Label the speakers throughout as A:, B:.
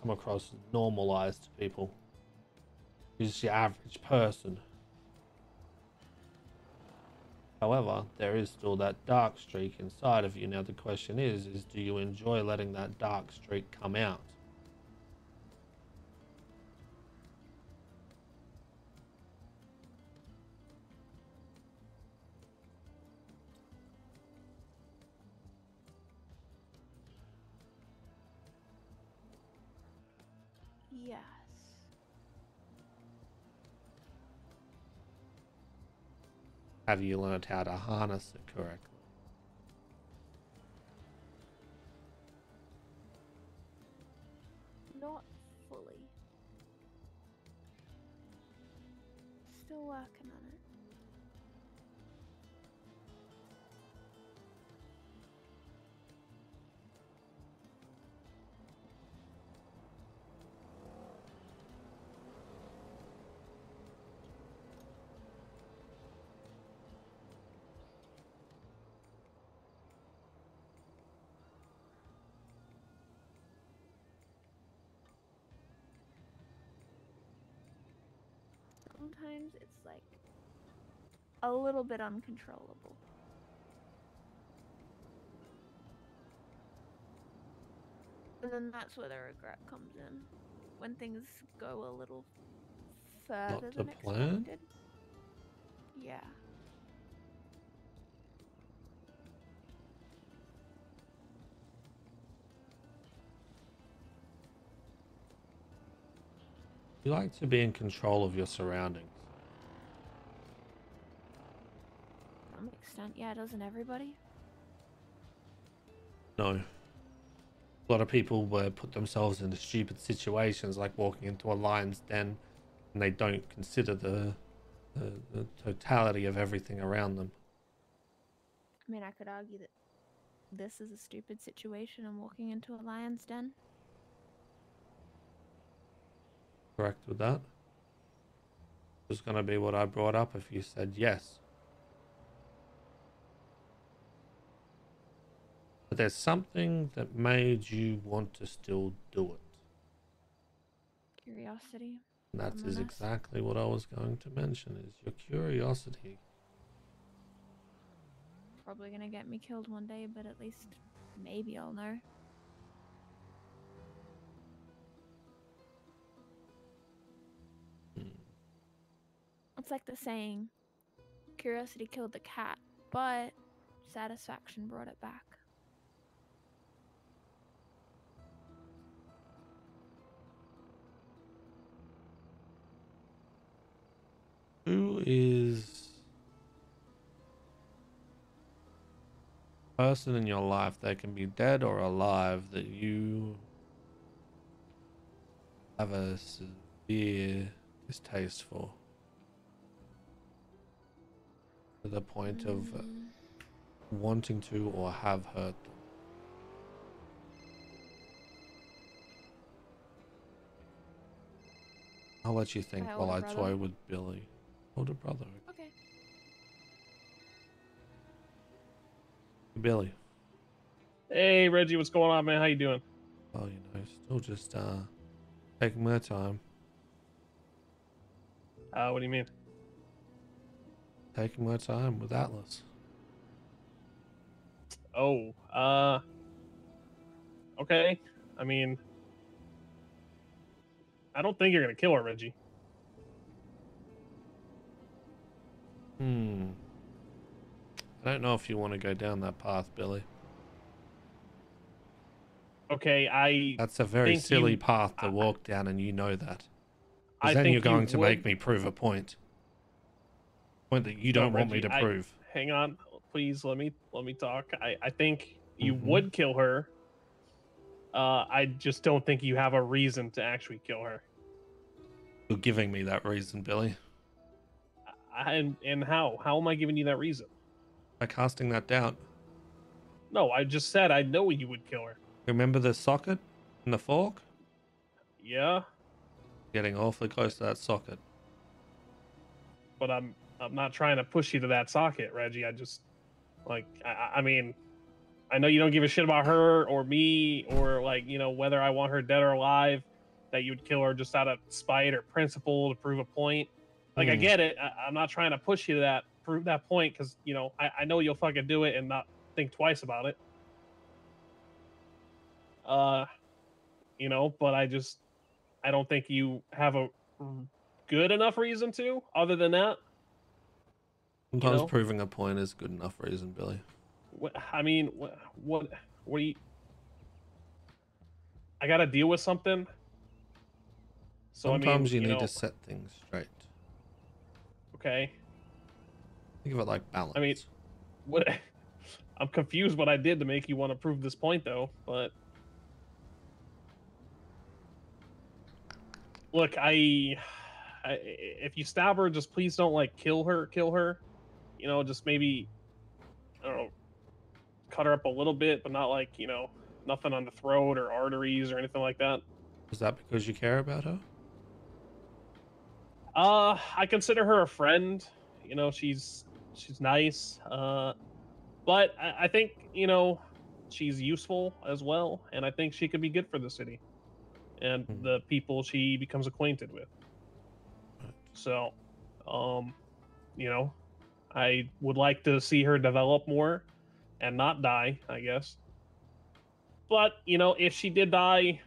A: come across as normalized to people. He's just your average person. However, there is still that dark streak inside of you. Now the question is do you enjoy letting that dark streak come out?
B: Yes.
A: Have you learned how to harness it correctly?
B: Not fully. Still working on it. Sometimes it's like a little bit uncontrollable. And then that's where the regret comes in. When things go a little further
A: Not to
B: than
A: plan?
B: expected. Yeah.
A: You like to be in control of your surroundings.
B: To some extent, yeah, doesn't everybody?
A: No. A lot of people put themselves into stupid situations like walking into a lion's den and they don't consider the totality of everything around them.
B: I mean, I could argue that this is a stupid situation. I'm walking into a lion's den.
A: Correct with that? Was going to be what I brought up if you said yes. But there's something that made you want to still do it.
B: Curiosity.
A: And that is exactly what I was going to mention, is your curiosity.
B: Probably gonna get me killed one day, but at least maybe I'll know. It's like the saying, curiosity killed the cat, but satisfaction brought it back.
A: Who is a person in your life that can be dead or alive that you have a severe distaste for? To the point of wanting to or have hurt them? I'll let you think while I toy with Billy. Older brother.
B: Okay.
A: Billy.
C: Hey Reggie, what's going on, man? How you doing?
A: Oh, you know, still just taking my time.
C: What do you mean?
A: Taking my time with Atlas.
C: Oh, okay. I mean, I don't think you're gonna kill her, Reggie.
A: I don't know if you want to go down that path, Billy.
C: Okay,
A: That's a very silly path to walk down, and you know that. Because then you're going to make me prove a point. Point that you don't want me to prove.
C: Hang on, please. Let me talk. I think you would kill her. I just don't think you have a reason to actually kill her.
A: You're giving me that reason, Billy.
C: And how? How am I giving you that reason?
A: By casting that doubt.
C: No, I just said I know you would kill her.
A: Remember the socket and the fork?
C: Yeah.
A: Getting awfully close to that socket.
C: But I'm not trying to push you to that socket, Reggie. I just I mean, I know you don't give a shit about her or me or like, you know, whether I want her dead or alive. that you would kill her just out of spite or principle to prove a point. Like, I get it. I'm not trying to push you to that, prove that point, because, you know, I know you'll fucking do it and not think twice about it. You know, but I don't think you have a good enough reason to, other than that.
A: Sometimes
C: You know?
A: proving a point is good enough reason, Billy.
C: I mean, what do you... I gotta deal with something. So,
A: Sometimes
C: I mean,
A: you need
C: know,
A: to set things straight.
C: okay.
A: Think of it like balance.
C: I mean, what... I'm confused what I did to make you want to prove this point, though, but... Look, if you stab her, just please don't, like, kill her. You know, just maybe, I don't know, cut her up a little bit, but not, like, you know, nothing on the throat or arteries or anything like that.
A: Is that because you care about her?
C: I consider her a friend. You know, she's nice. But I think, you know, she's useful as well, and I think she could be good for the city and the people she becomes acquainted with. So, you know, I would like to see her develop more and not die, I guess. But, you know, if she did die,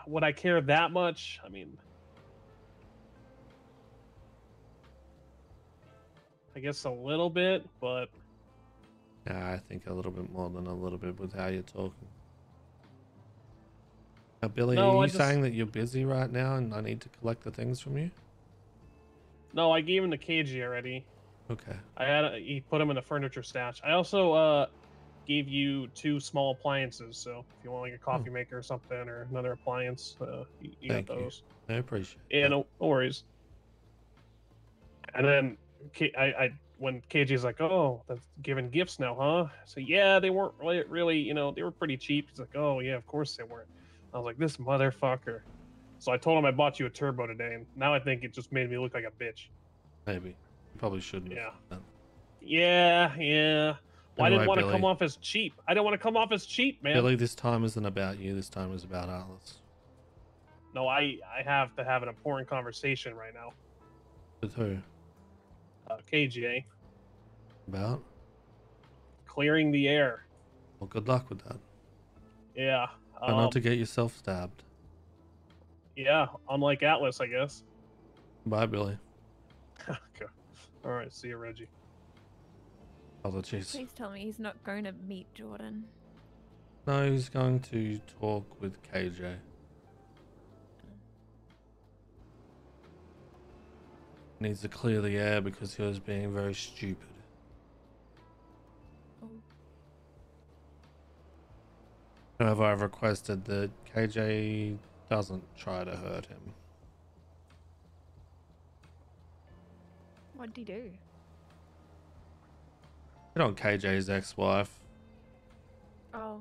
C: would I care that much? I mean, I guess a little bit, but...
A: Yeah, I think a little bit more than a little bit with how you're talking. Now, Billy,
C: No,
A: are you saying that you're busy right now and I need to collect the things from you?
C: No, I gave him the KG already.
A: Okay.
C: He put them in the furniture stash. I also gave you 2 small appliances, so if you want like a coffee maker or something or another appliance, you got those.
A: I appreciate it.
C: Yeah, no worries. And then when KG's like, "Oh, that's giving gifts now, huh?" So yeah, they weren't really, you know, they were pretty cheap. He's like, "Oh yeah, of course they weren't." I was like, "This motherfucker." So I told him I bought you a turbo today, and now I think it just made me look like a bitch.
A: Maybe. You probably shouldn't have done
C: Yeah. Well, I didn't want to
A: Billy.
C: come off as cheap. I didn't want to come off as cheap, man.
A: Billy, this time isn't about you. This time is about Alice.
C: No, I have to have an important conversation right now.
A: With who?
C: KJ.
A: About?
C: Clearing the air.
A: Well, good luck with that.
C: Yeah.
A: Try not to get yourself stabbed.
C: Yeah, unlike Atlas, I guess.
A: Bye, Billy.
C: Okay. All right, see you, Reggie.
A: Apologies.
B: Please tell me he's not going to meet Jordan.
A: No, he's going to talk with KJ. Needs to clear the air because he was being very stupid.
B: Oh.
A: However, I've requested that KJ doesn't try to hurt him.
B: What'd he do?
A: Hit on KJ's ex-wife
B: Oh.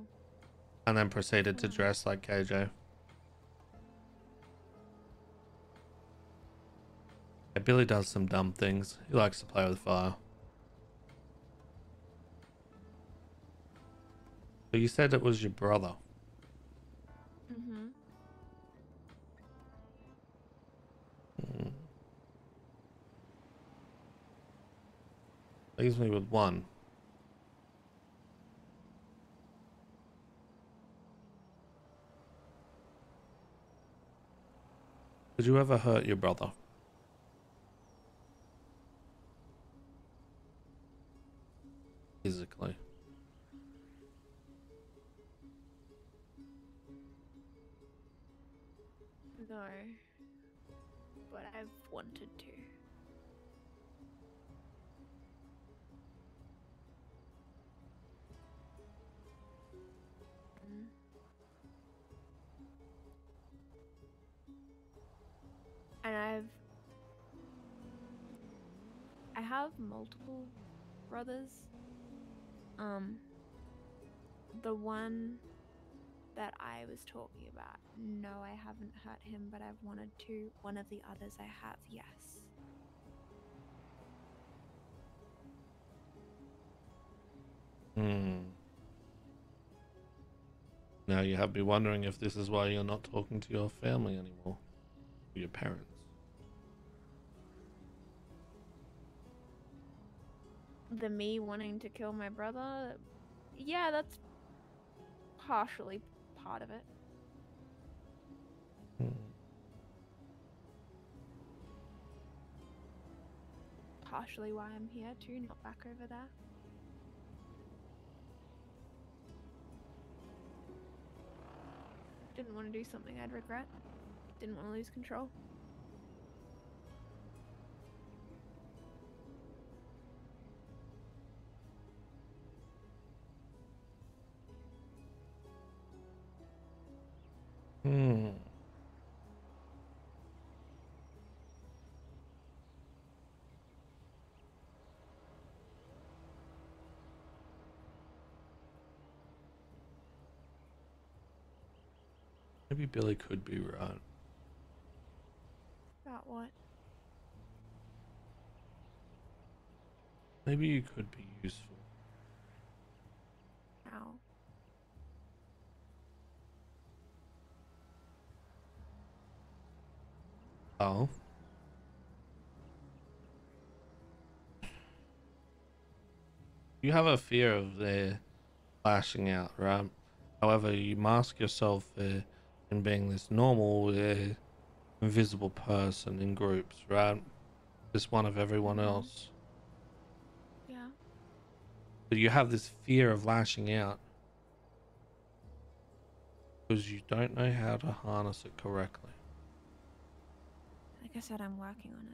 A: and then proceeded to dress like KJ. Yeah, Billy does some dumb things. He likes to play with fire. But you said it was your brother.
B: Mm-hmm.
A: Leaves me with one. Did you ever hurt your brother? Physically.
B: No. But I've wanted to. And I have multiple brothers. The one that I was talking about, no, I haven't hurt him, but I've wanted to. One of the others I have, yes.
A: Now you have me wondering if this is why you're not talking to your family anymore, your parents.
B: The me wanting to kill my brother, yeah, that's partially part of it.
A: Hmm.
B: Partially why I'm here too, not back over there. Didn't want to do something I'd regret. Didn't want to lose control.
A: Hmm. Maybe Billy could be right.
B: About what?
A: Maybe you could be useful.
B: How?
A: Oh. You have a fear of their lashing out, right? However, you mask yourself in being this normal, invisible person in groups, right? Just one of everyone else.
B: Yeah.
A: But you have this fear of lashing out because you don't know how to harness it correctly.
B: Like I said, I'm working on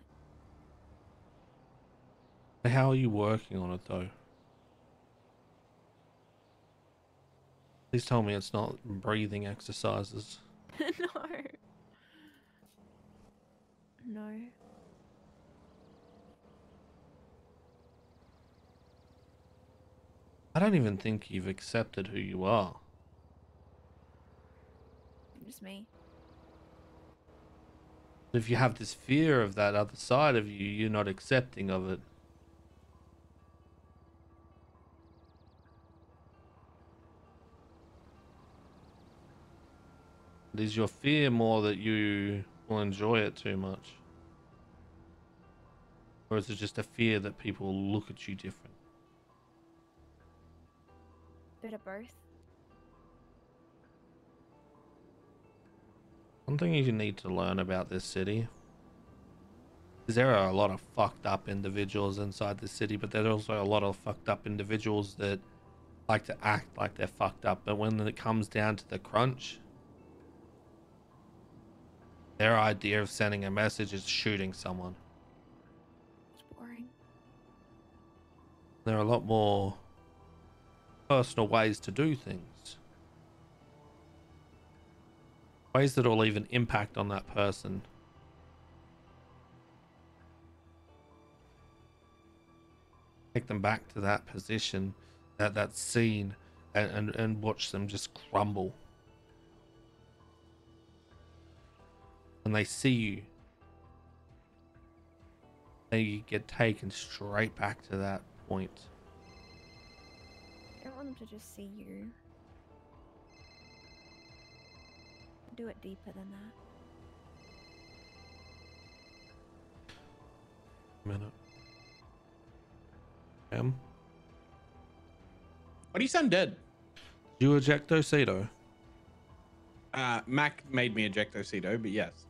B: it.
A: How are you working on it though? Please tell me it's not breathing exercises.
B: No. No.
A: I don't even think you've accepted who you are.
B: Just me.
A: If you have this fear of that other side of you, you're not accepting of it. Is your fear more that you will enjoy it too much? Or is it just a fear that people look at you different?
B: Bit of both.
A: One thing you need to learn about this city is there are a lot of fucked up individuals inside the city, but there's also a lot of fucked up individuals that like to act like they're fucked up, but when it comes down to the crunch, their idea of sending a message is shooting someone.
B: It's boring.
A: There are a lot more personal ways to do things. Ways that will leave an impact on that person. Take them back to that position, that scene, and watch them just crumble. When they see you, they get taken straight back to that point.
B: I don't want them to just see you. Do it deeper than that.
A: Minute.
D: Why do you sound dead?
A: You ejectocito.
D: Mac made me ejectocito, but yes.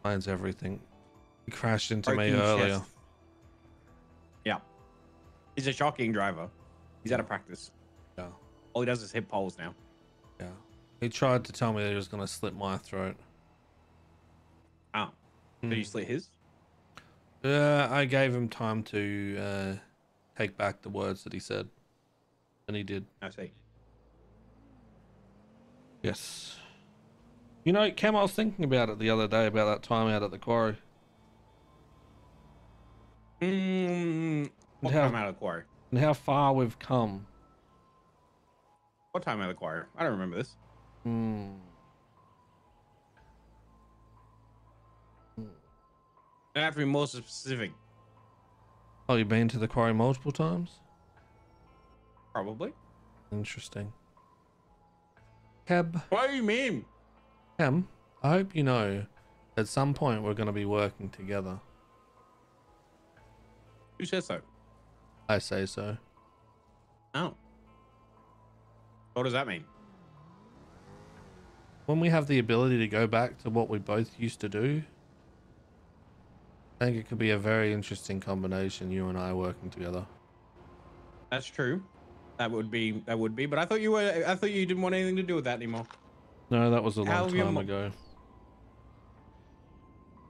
A: Explains everything. He crashed into me
D: Broken
A: earlier.
D: chest. Yeah. He's a shocking driver. He's out of practice.
A: Yeah.
D: All he does is hit poles now.
A: Yeah. He tried to tell me that he was going to slit my throat.
D: Oh. Did you slit his?
A: I gave him time to take back the words that he said. And he did.
D: I see.
A: Yes. You know, Cam, I was thinking about it the other day, about that time out at the quarry.
D: What
A: how-
D: time out of the quarry?
A: And how far we've come.
D: What time out of the quarry? I don't remember this. I have to be more specific.
A: Oh, you've been to the quarry multiple times?
D: Probably.
A: Interesting. Keb,
D: What do you mean?
A: Kem, I hope you know at some point we're going to be working together.
D: Who says so?
A: I say so.
D: Oh. What does that mean?
A: When we have the ability to go back to what we both used to do, I think it could be a very interesting combination, you and I working together.
D: That's true. That would be. But I thought you were. I thought you didn't want anything to do with that anymore.
A: No, that was a
D: How
A: long
D: have you
A: time ago.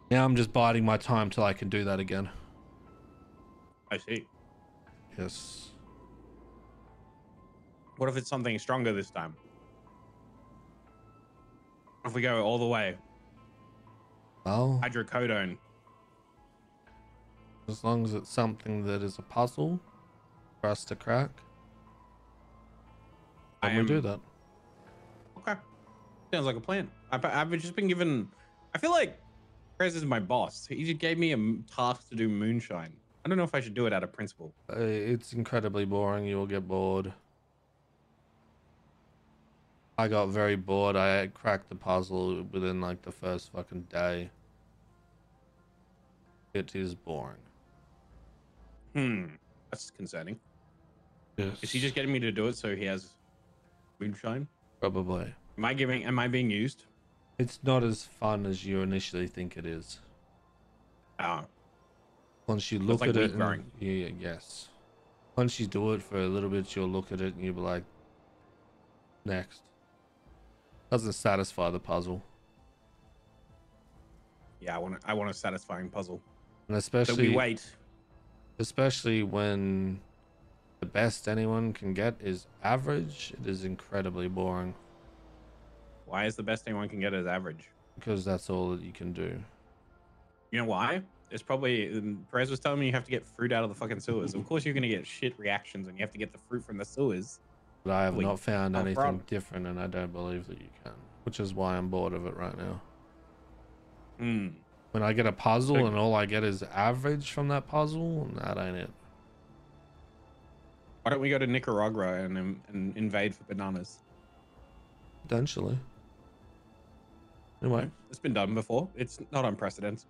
A: Now I'm just biding my time till I can do that again.
D: I see.
A: Yes.
D: What if it's something stronger this time? If we go all the way,
A: Well,
D: hydrocodone.
A: as long as it's something that is a puzzle for us to crack, then we do that.
D: Okay. Sounds like a plan. I've just been given. I feel like Prez is my boss. He just gave me a task to do moonshine. I don't know if I should do it out of principle.
A: It's incredibly boring. You will get bored. I got very bored. I cracked the puzzle within like the first fucking day. It is boring.
D: That's concerning.
A: Yes.
D: Is he just getting me to do it so he has moonshine?
A: Probably.
D: Am I being used?
A: It's not as fun as you initially think it is.
D: Ah.
A: Once you
D: So
A: look
D: it's like
A: at it,
D: weed growing.
A: yes. Once you do it for a little bit, you'll look at it and you'll be like, next. Doesn't satisfy the puzzle.
D: Yeah, I want a satisfying puzzle.
A: And
D: So we wait.
A: especially when the best anyone can get is average, it is incredibly boring
D: Why is the best thing one can get is average?
A: because that's all that you can do.
D: You know why? It's probably Perez was telling me you have to get fruit out of the fucking sewers. Of course you're gonna get shit reactions when you have to get the fruit from the sewers.
A: But I have
D: Wait,
A: not found
D: no
A: anything
D: problem.
A: different, and I don't believe that you can, which is why I'm bored of it right now. When I get a puzzle
D: So-
A: and all I get is average from that puzzle, that ain't it.
D: Why don't we go to Nicaragua and invade for bananas?
A: Potentially. Anyway,
D: It's been done before. It's not unprecedented.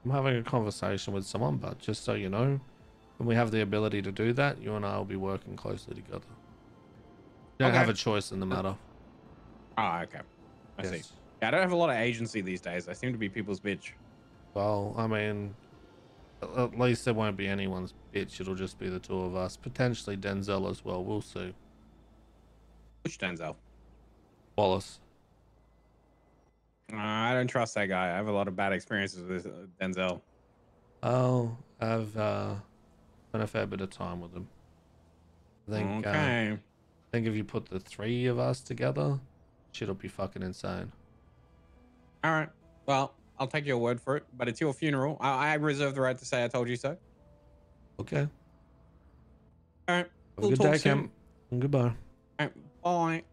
A: I'm having a conversation with someone, but just so you know, when we have the ability to do that, you and I will be working closely together. You don't
D: Okay.
A: have a choice in the matter.
D: Ah, okay. I see.
A: Yes.
D: Yeah, I don't have a lot of agency these days. I seem to be people's bitch.
A: Well, I mean, at least there won't be anyone's bitch. It'll just be the two of us. Potentially Denzel as well. We'll see.
D: Which Denzel?
A: Wallace.
D: I don't trust that guy. I have a lot of bad experiences with Denzel.
A: Oh, I've spent a fair bit of time with him. I think,
D: Okay.
A: I think if you put the three of us together, shit'll be fucking insane.
D: All right. Well, I'll take your word for it, but it's your funeral. I reserve the right to say I told you so.
A: Okay.
D: All right.
A: Have a good day, Cam. And goodbye.
D: All right, bye.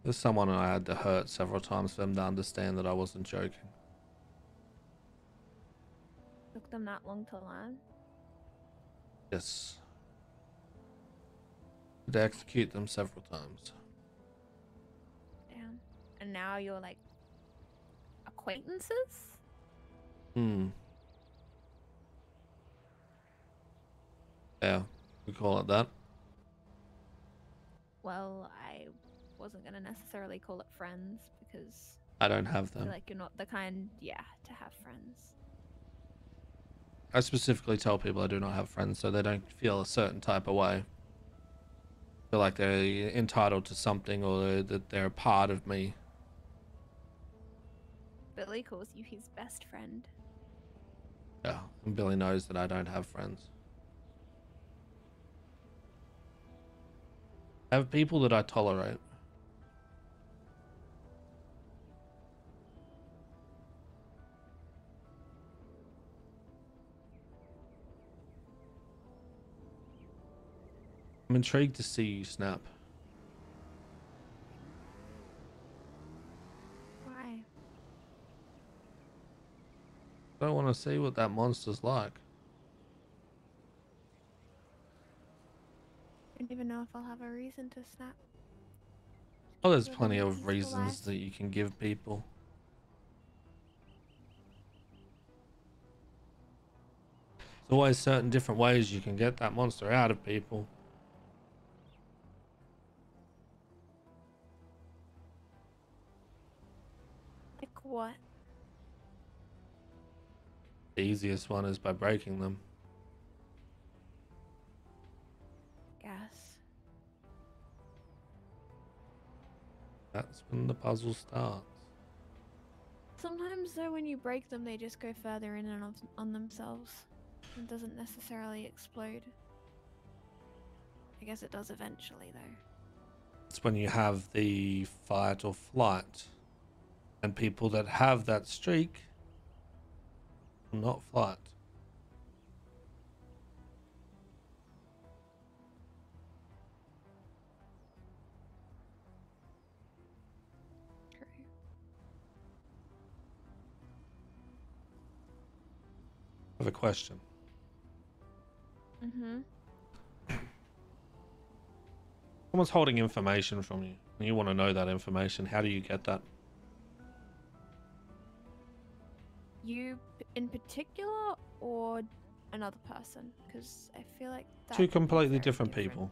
A: There's someone I had to hurt several times for them to understand that I wasn't joking.
B: Took them that long to learn.
A: Yes. To execute them several times.
B: Damn. And now you're like acquaintances?
A: Yeah, we call it that.
B: Well, I wasn't gonna necessarily call it friends because
A: I don't have
B: I feel
A: them.
B: like you're not the kind, to have friends.
A: I specifically tell people I do not have friends so they don't feel a certain type of way. Feel like they're entitled to something or that they're a part of me.
B: Billy calls you his best friend.
A: Yeah, and Billy knows that I don't have friends. I have people that I tolerate. I'm intrigued to see you snap.
B: Why?
A: I want to see what that monster's like.
B: even know if I'll have a reason to snap.
A: Oh, there's
B: Living
A: plenty
B: a
A: of
B: peaceful
A: reasons
B: life.
A: that you can give people. There's always certain different ways you can get that monster out of people.
B: Like what?
A: The easiest one is by breaking them.
B: Guess.
A: That's when the puzzle starts.
B: Sometimes though, when you break them, they just go further in and on themselves. It doesn't necessarily explode. I guess it does eventually though.
A: It's when you have the fight or flight. And people that have that streak will not fight.
B: True.
A: I have a question.
B: Mm-hmm.
A: Someone's holding information from you, and you want to know that information. How do you get that?
B: You in particular, or another person? Because I feel like that
A: Two
B: could be
A: completely
B: very
A: different people.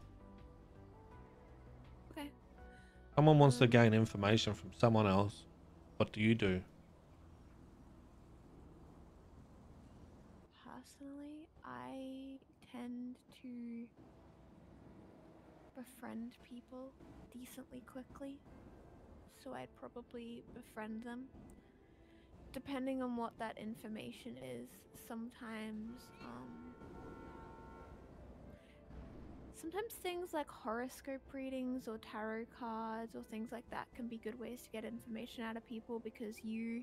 B: Okay.
A: Someone wants to gain information from someone else. What do you do?
B: Personally, I tend to befriend people decently quickly, so I'd probably befriend them. Depending on what that information is, sometimes things like horoscope readings or tarot cards or things like that can be good ways to get information out of people, because you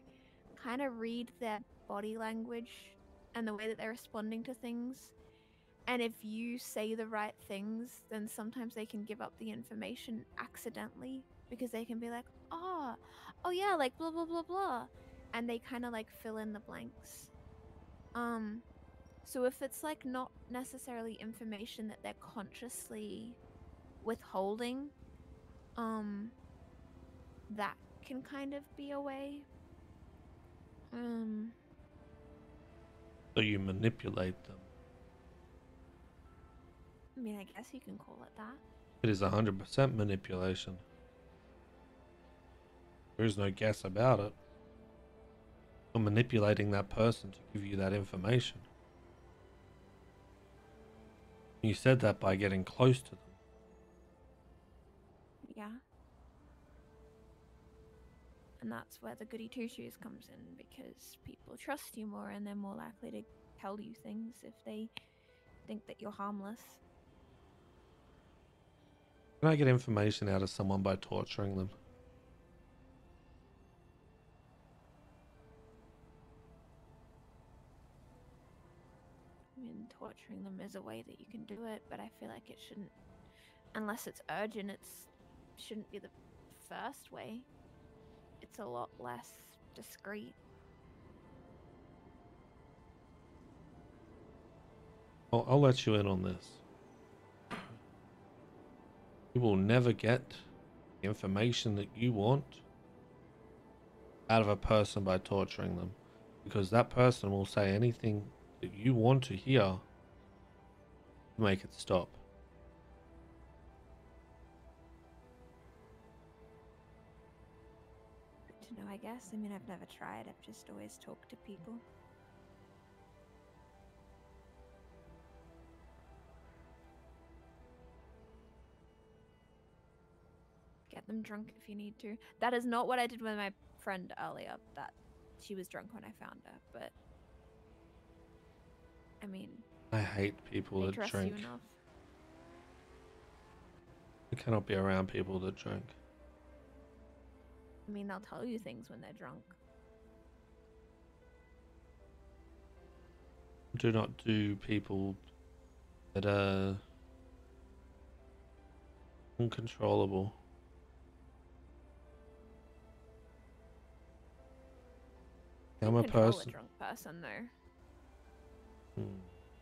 B: kind of read their body language and the way that they're responding to things. And if you say the right things, then sometimes they can give up the information accidentally, because they can be like, oh yeah, like blah blah blah blah, and they kind of like fill in the blanks. So if it's like not necessarily information that they're consciously withholding, that can kind of be a way.
A: So you manipulate them.
B: I mean, I guess you can call it that.
A: It is 100% manipulation. There is no guess about it. You're manipulating that person to give you that information. You said that by getting close to them.
B: Yeah. And that's where the goody two shoes comes in, because people trust you more and they're more likely to tell you things if they think that you're harmless.
A: Can I get information out of someone by torturing them?
B: I mean, torturing them is a way that you can do it, but I feel like it shouldn't, unless it's urgent, shouldn't be the first way. It's a lot less discreet.
A: I'll let you in on this. You will never get the information that you want out of a person by torturing them, because that person will say anything that you want to hear to make it stop.
B: Good to know, I guess. I mean, I've never tried. I've just always talked to people. Get them drunk if you need to. That is not what I did with my friend earlier. That she was drunk when I found her, but I mean,
A: I hate people
B: they
A: that
B: trust
A: drink.
B: you enough.
A: I cannot be around people that drink.
B: I mean, they'll tell you things when they're drunk.
A: Do not do people that are uncontrollable. I'm a
B: Control
A: person.
B: a drunk person, though.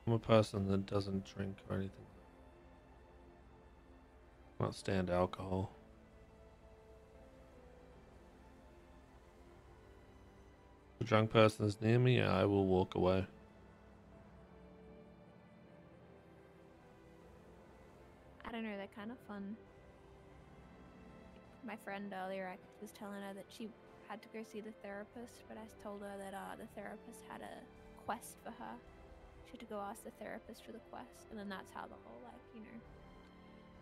A: I'm a person that doesn't drink or anything. Can't stand alcohol. If a drunk person is near me, I will walk away.
B: I don't know, they're kind of fun. My friend earlier, I was telling her that she had to go see the therapist, but I told her that the therapist had a quest for her. She had to go ask the therapist for the quest, and then that's how the whole, like, you know,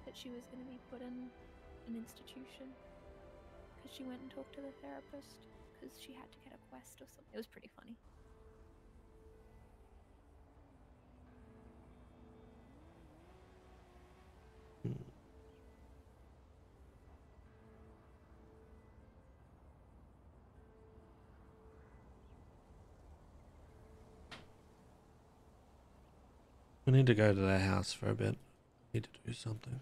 B: that she was going to be put in an institution. Because she went and talked to the therapist, because she had to get a quest or something. It was pretty funny.
A: We need to go to their house for a bit. Need to do something.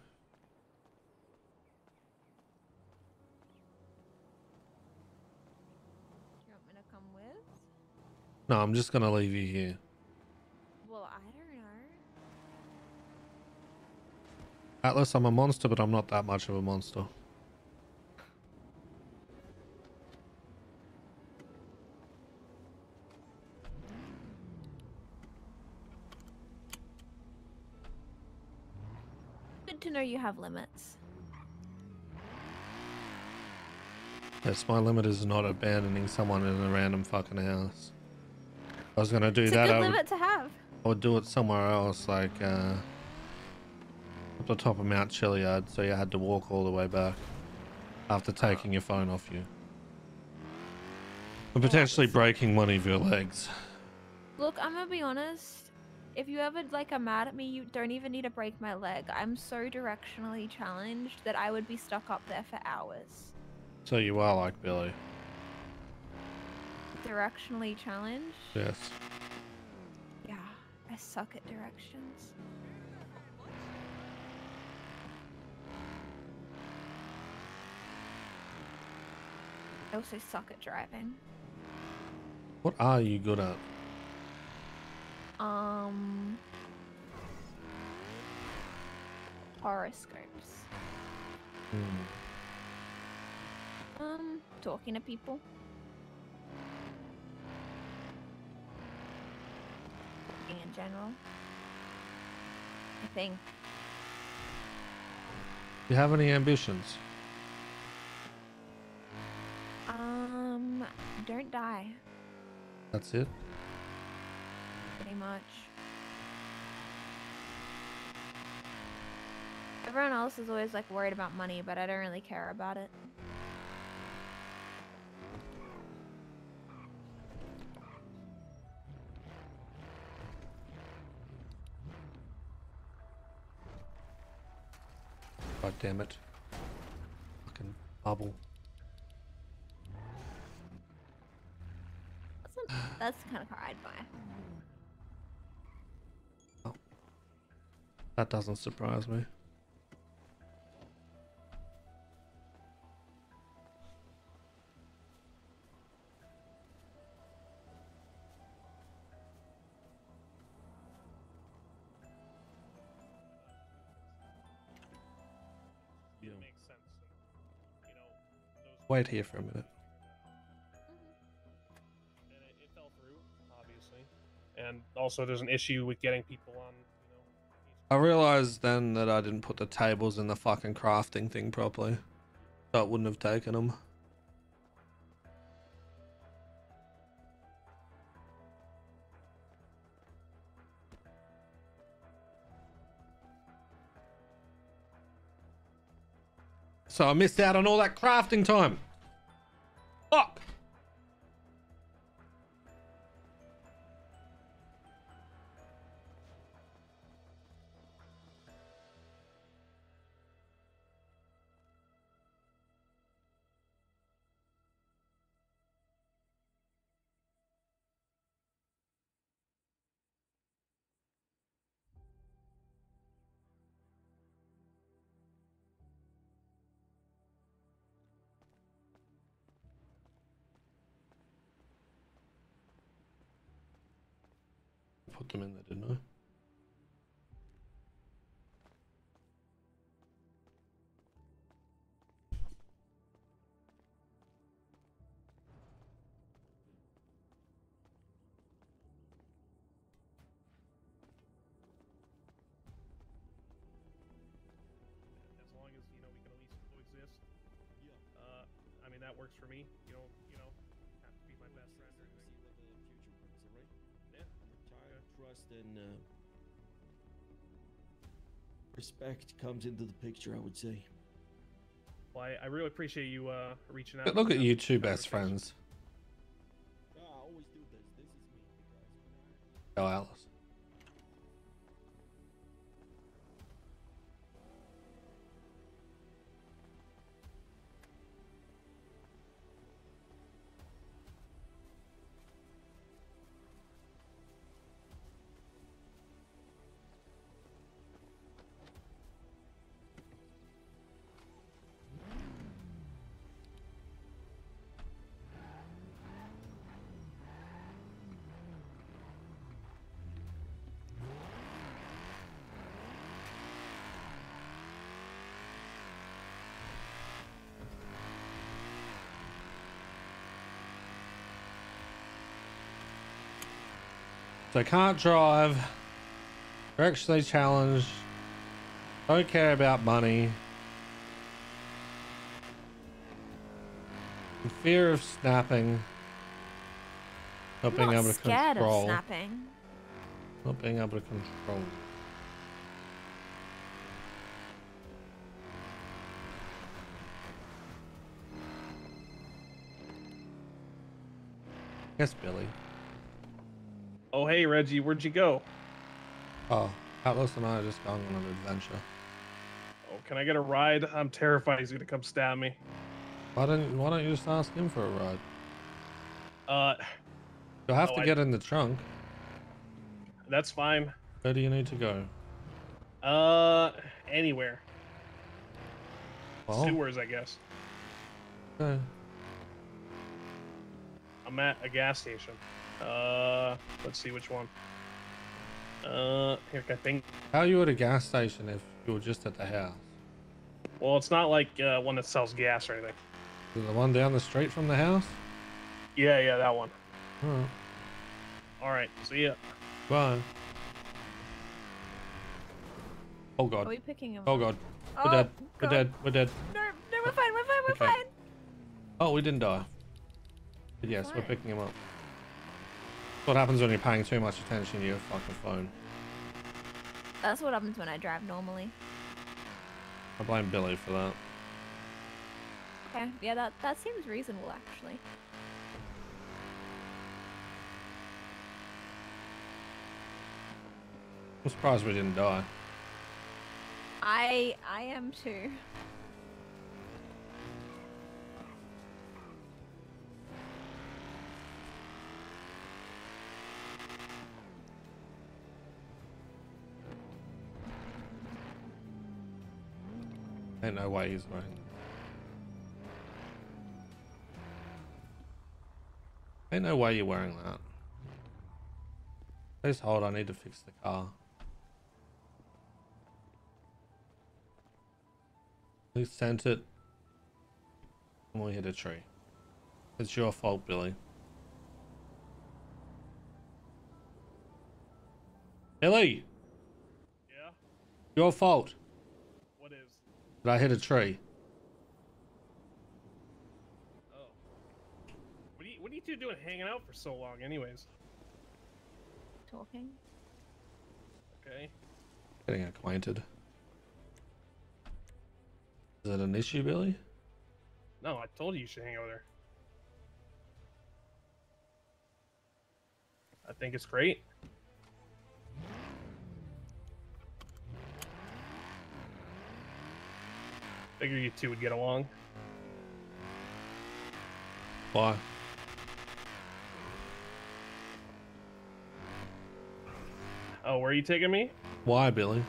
B: Do you want me to come with?
A: No, I'm just gonna leave you here.
B: Well, I don't know.
A: Atlas, I'm a monster, but I'm not that much of a monster.
B: Good to know you have limits.
A: Yes, my limit is not abandoning someone in a random fucking house. I was gonna do
B: It's
A: that.
B: a good limit to have.
A: I would do it somewhere else, like up the top of Mount Chiliad, so you had to walk all the way back after taking your phone off you. And potentially breaking one of your legs.
B: Look, I'm gonna be honest. If you ever like are mad at me, you don't even need to break my leg. I'm so directionally challenged that I would be stuck up there for hours.
A: So you are like Billy.
B: Directionally challenged?
A: Yes.
B: Yeah, I suck at directions. I also suck at driving.
A: What are you good at?
B: Horoscopes. Talking to people. Talking in general. I think.
A: Do you have any ambitions?
B: Don't die.
A: That's it?
B: Pretty much. Everyone else is always like worried about money, but I don't really care about it.
A: God damn it. Fucking bubble.
B: That's the kind of car I'd buy.
A: Oh. That doesn't surprise me.
C: It makes sense. And, you know, those
A: Wait here for a minute.
C: and it fell through, obviously. And also, there's an issue with getting people on. You know,
A: I realized then that I didn't put the tables in the fucking crafting thing properly. So it wouldn't have taken them. So I missed out on all that crafting time. Fuck! Put them in there, didn't I?
C: this. I mean, that works for me. You don't have to be my best friend or anything.
E: See what the future brings, all right?
C: Yeah.
E: Time, trust, and respect comes into the picture, I would say.
C: Well, I really appreciate you reaching out.
A: But look at
C: and
A: you
C: having
A: two
C: this
A: best
C: conversation.
A: friends.
E: Yeah, I always do this. This is me, guys.
A: Oh, Alice. So can't drive, virtually challenged, don't care about money, in fear of snapping, not being
B: I'm
A: able
B: not
A: to
B: scared of
A: control,
B: snapping.
A: not being able to control. Yes, Billy.
C: Oh, hey, Reggie, where'd you go?
A: Oh, Atlas and I are just going on an adventure.
C: Oh, can I get a ride? I'm terrified he's gonna come stab me.
A: Why don't you just ask him for a ride? You'll have
C: Oh,
A: to
C: I-
A: get in the trunk.
C: That's fine.
A: Where do you need to go?
C: Anywhere.
A: Well,
C: Sewers, I guess.
A: okay.
C: I'm at a gas station. Let's see which one. Here, I think.
A: How are you at a gas station if you were just at the house?
C: Well, it's not like one that sells gas or anything.
A: Is it the one down the street from the house?
C: Yeah, that one.
A: Alright.
C: All right, see ya.
A: Bye. Oh
B: Are
A: god.
B: we picking him
A: Oh
B: up?
A: god.
B: Oh,
A: We're dead. We're
B: God.
A: dead. We're dead.
B: No, we're fine, we're
A: Okay.
B: fine.
A: Oh, we didn't die. But yes, we're
B: Fine.
A: picking him up. What happens when you're paying too much attention to your fucking phone?
B: That's what happens when I drive normally.
A: I blame Billy for that.
B: Okay, yeah, that seems reasonable actually.
A: I'm surprised we didn't die.
B: I am too.
A: Ain't no way he's wearing. Ain't no way you're wearing that. Please hold, I need to fix the car. We sent it and we hit a tree. It's your fault, Billy. Billy!
C: Yeah.
A: Your fault.
C: What is?
A: That I hit a tree.
C: Oh. What are you two doing hanging out for so long, anyways?
B: Talking.
C: Okay.
A: Getting acquainted. Is that an issue, Billy?
C: No, I told you should hang out there. I think it's great. Figure you two would get along.
A: Why?
C: Oh, where are you taking me?
A: Why, Billy?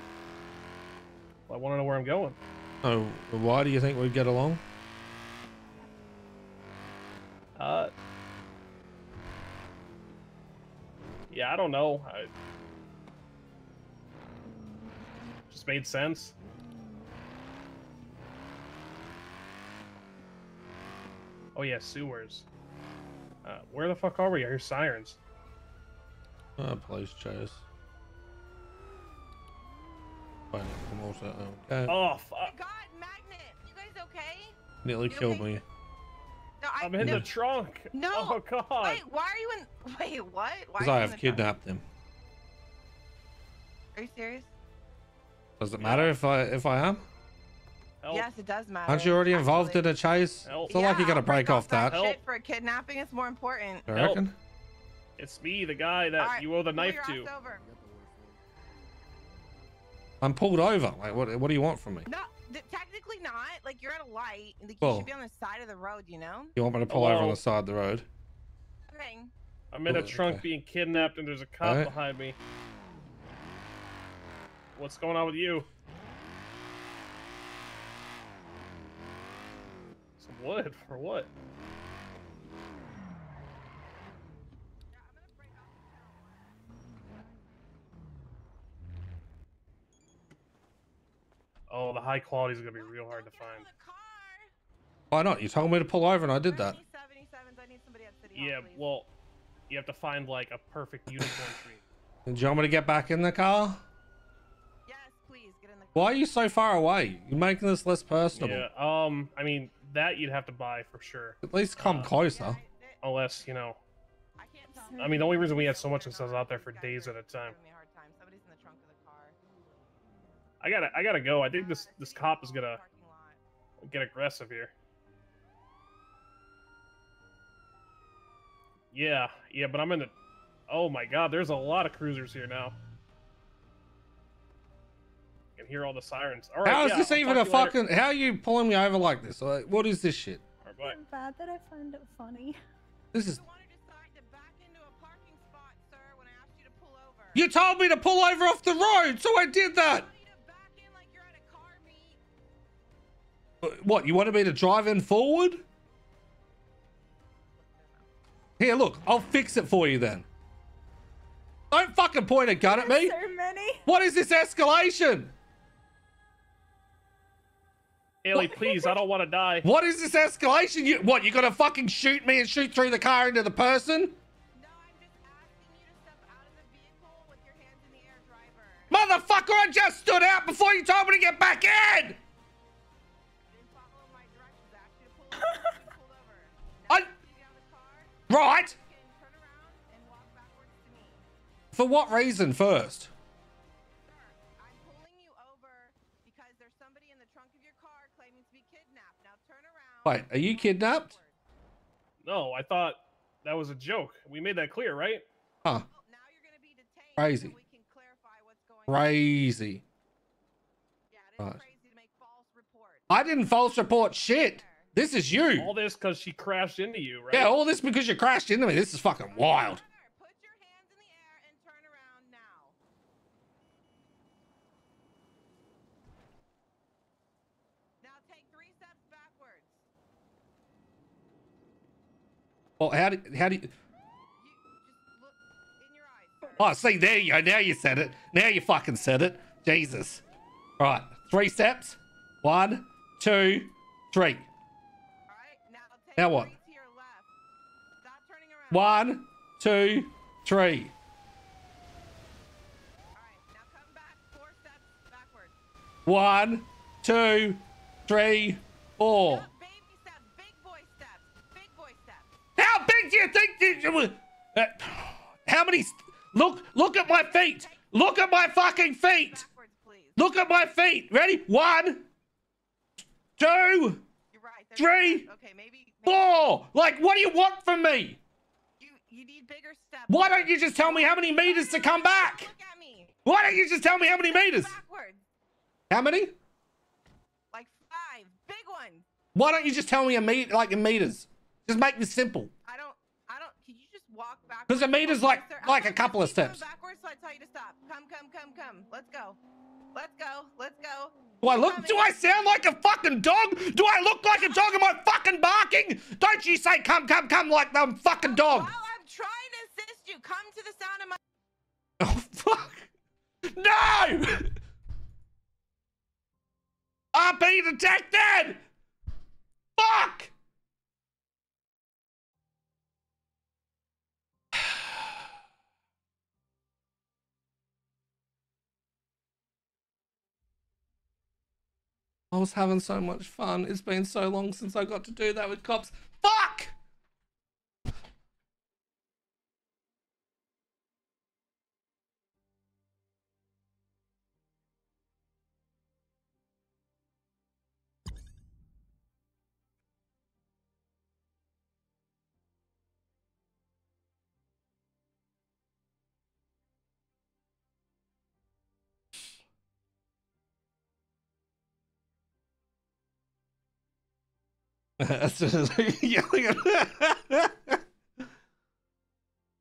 C: Well, I want to know where I'm going.
A: Oh, why do you think we'd get along?
C: Yeah, I don't know. Just made sense. Oh yeah, sewers. Where the fuck are we? I hear sirens.
A: Police chase. Fine, come also, okay.
C: Oh fuck.
F: God, Magnet, you guys okay?
A: Nearly
F: You
A: killed
F: okay?
A: me.
F: No,
C: I'm in
F: no,
C: the trunk.
F: No.
C: Oh god.
F: Wait, why are you in? Wait, what? Why
A: Because
F: are
A: I
F: you in
A: have
F: the trunk?
A: kidnapped him.
F: Are you serious?
A: Does it matter if I am?
C: Help.
F: Yes, it does matter.
A: Aren't you already involved
F: actually.
A: in a chase?
C: Help.
A: It's not like you gotta
F: I'll
A: break off that.
C: Help.
F: shit for kidnapping. It's more important.
A: You
C: Help.
A: reckon?
C: It's me, the guy that
F: Alright,
C: you owe the
F: pull
C: knife
F: your
C: to.
F: ass over.
A: I'm pulled over. Like, what do you want from me?
F: No, technically not. Like you're at a light. Like you
A: Well-
F: should be on the side of the road. You know.
A: You want me to pull over on
C: Hello?
A: the side of the road?
F: Okay.
C: I'm in a
A: Oh,
C: trunk
A: okay.
C: being kidnapped and there's a cop
A: Alright.
C: behind me. What's going on with you? Some wood for what? Oh, the high quality is gonna be real hard to find.
A: Why not? You told me to pull over and I did that.
F: I need somebody at City Hall,
C: Yeah,
F: please.
C: well, you have to find like a perfect unicorn tree.
A: Do you want me to get back in the car?
F: Yes, please get in the.
A: Why are you so far away? You're making this less personable.
C: Yeah, I mean, that you'd have to buy for sure.
A: At least come closer.
C: Unless, you know,
F: I can't tell.
C: I mean, the only reason we had so much of this out there for days at a time.
F: Giving me a hard time. Somebody's in the trunk of the car.
C: I gotta go. I think this cop is gonna
F: Parking lot.
C: get aggressive here. Yeah, but I'm in the... Oh my god, there's a lot of cruisers here now. I can hear all the sirens. All right,
A: How is
C: yeah,
A: this
C: I'll
A: even
C: talk
A: a
C: to you later.
A: fucking... How are you pulling me over like this? Like, what is this shit?
C: All right, bye.
B: Bad that I find it funny.
A: This is...
F: You wanted to decide to back into a parking spot, sir, when I asked you to pull over.
A: You told me to pull over off the road, so I did that!
F: I want you to back in like you're at a car meet.
A: What, you wanted me to drive in forward? Here, look, I'll fix it for you then. Don't fucking point a gun at me.
B: So many.
A: What is this escalation?
C: Haley, please, I don't want to die.
A: What is this escalation? What, you gonna fucking shoot me and shoot through the car into the person?
F: No, I'm just asking you to step out of the vehicle with your hands in the air, driver.
A: Motherfucker, I just stood out before you told me to get back in!
F: You didn't follow my directions. I asked you to pull over. You pulled over. Now
A: I-
F: you get out of the car.
A: Right.
F: You can turn around and walk backwards to me.
A: For what reason first?
F: Sir, I'm pulling you over because there's somebody in the trunk of your car claiming to be kidnapped. Now turn around.
A: Wait, are you kidnapped?
C: No, I thought that was a joke. We made that clear, right?
A: Huh.
F: Well, now you're going to be detained.
A: Crazy.
F: So we can clarify what's going on.
A: Crazy.
F: Yeah, it is
A: Right.
F: crazy to make false reports.
A: I didn't false report shit. This is you.
C: All this because she crashed into you, right?
A: Yeah, all this because you crashed into me. This is fucking wild.
F: Sir, put your hands in the air and turn around now. Now take 3 steps backwards.
A: Well, how do you...
F: You just look in your eyes, sir.
A: Oh, see, there you go. Now you said it. Now you fucking said it. Jesus. All right, 3 steps. 1, 2, 3.
F: All right, now take
A: Now what?
F: 3 to your left. Stop turning around.
A: 1, 2, 3.
F: All right, now come back 4 steps backwards.
A: 1, 2, 3, 4.
F: No, baby steps, big boy steps, big boy steps.
A: How big do you think you was? How many? Look at my feet. Look at my fucking feet.
F: Backwards, please.
A: Look at my feet. Ready? 1, 2,
F: You're right. there's
A: 3,
F: steps. Okay, maybe
A: 4. Like, what do you want from me?
F: you need bigger steps.
A: Why don't you just tell me how many meters to come back?
F: Look at me.
A: Why don't you just tell me how many meters?
F: Backwards.
A: How many?
F: Like 5 big ones.
A: Why don't you just tell me in meters? Just make this simple.
F: I don't. Can you just walk backwards?
A: 'Cause a meter's like-
F: Sir,
A: like
F: I
A: a couple of
F: just keep going
A: steps.
F: Backwards, so I tell you to stop. Come. Let's go. Let's go. Let's go.
A: Do I
F: Keep
A: look?
F: coming.
A: Do I sound like a fucking dog? Do I look like a dog? Am I fucking barking? Don't you say come like the fucking dog?
F: While I'm trying to assist you, come to the sound of my.
A: Oh fuck! No! RP detected! Fuck! I was having so much fun. It's been so long since I got to do that with cops. Fuck! As soon as I yelling at